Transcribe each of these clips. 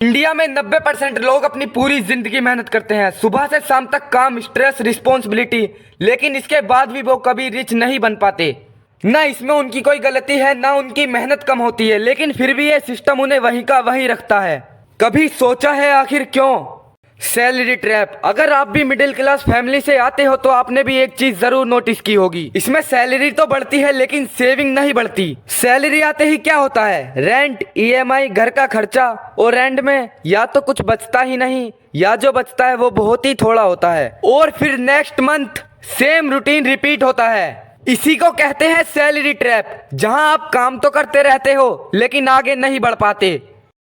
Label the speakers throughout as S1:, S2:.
S1: India में 90% लोग अपनी पूरी जिंदगी मेहनत करते हैं, सुबह से शाम तक काम, स्ट्रेस, रिस्पॉन्सिबिलिटी, लेकिन इसके बाद भी वो कभी रिच नहीं बन पाते। ना इसमें उनकी कोई गलती है, ना उनकी मेहनत कम होती है, लेकिन फिर भी ये सिस्टम उन्हें वहीं का वहीं रखता है। कभी सोचा है आखिर क्यों? Salary trap. अगर आप भी मिडिल क्लास फैमिली से आते हो तो आपने भी एक चीज जरूर नोटिस की होगी, इसमें सैलरी तो बढ़ती है लेकिन सेविंग नहीं बढ़ती। सैलरी आते ही क्या होता है? रेंट, ईएमआई, घर का खर्चा, और एंड में या तो कुछ बचता ही नहीं या जो बचता है वो बहुत ही थोड़ा होता है, और फिर next month same routine repeat होता है। इसी को कहते हैं सैलरी ट्रैप, जहां आप काम तो करते रहते हो लेकिन आगे नहीं बढ़ पाते।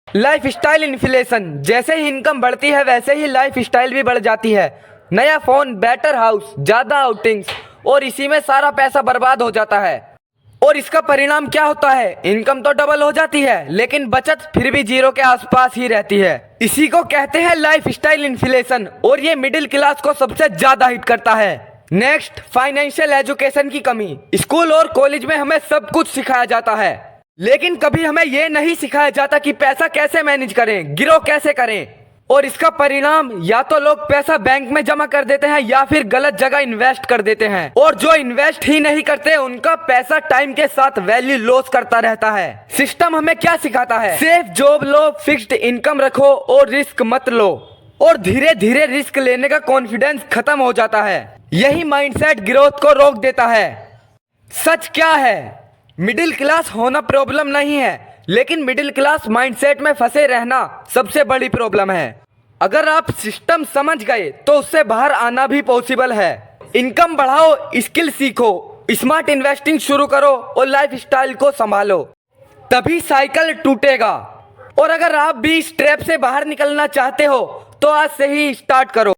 S1: Life style inflation. जैसे ही इनकम बढ़ती है वैसे ही लाइफ स्टाइल भी बढ़ जाती है। नया फोन, बेटर हाउस, ज्यादा आउटिंग्स, और इसी में सारा पैसा बर्बाद हो जाता है। और इसका परिणाम क्या होता है? इनकम तो डबल हो जाती है लेकिन बचत फिर भी जीरो के आसपास ही रहती है। इसी को कहते हैं लाइफ स्टाइल इन्फ्लेशन, और ये मिडिल क्लास को सबसे ज्यादा हिट करता है। नेक्स्ट, फाइनेंशियल एजुकेशन की कमी। स्कूल और कॉलेज में हमें सब कुछ सिखाया जाता है, लेकिन कभी हमें यह नहीं सिखाया जाता कि पैसा कैसे मैनेज करें, गिरो कैसे करें। और इसका परिणाम, या तो लोग पैसा बैंक में जमा कर देते हैं या फिर गलत जगह इन्वेस्ट कर देते हैं, और जो इन्वेस्ट ही नहीं करते उनका पैसा टाइम के साथ वैल्यू लॉस करता रहता है। सिस्टम हमें क्या सिखाता है? सेफ जॉब लो, फिक्स्ड इनकम रखो और रिस्क मत लो, और धीरे धीरे रिस्क लेने का कॉन्फिडेंस खत्म हो जाता है। यही माइंडसेट ग्रोथ को रोक देता है। सच क्या है? मिडिल क्लास होना प्रॉब्लम नहीं है, लेकिन मिडिल क्लास माइंडसेट में फंसे रहना सबसे बड़ी प्रॉब्लम है। अगर आप सिस्टम समझ गए तो उससे बाहर आना भी पॉसिबल है। इनकम बढ़ाओ, स्किल सीखो, स्मार्ट इन्वेस्टिंग शुरू करो और लाइफ स्टाइल को संभालो, तभी साइकिल टूटेगा। और अगर आप भी इस ट्रैप से बाहर निकलना चाहते हो तो आज से ही स्टार्ट करो।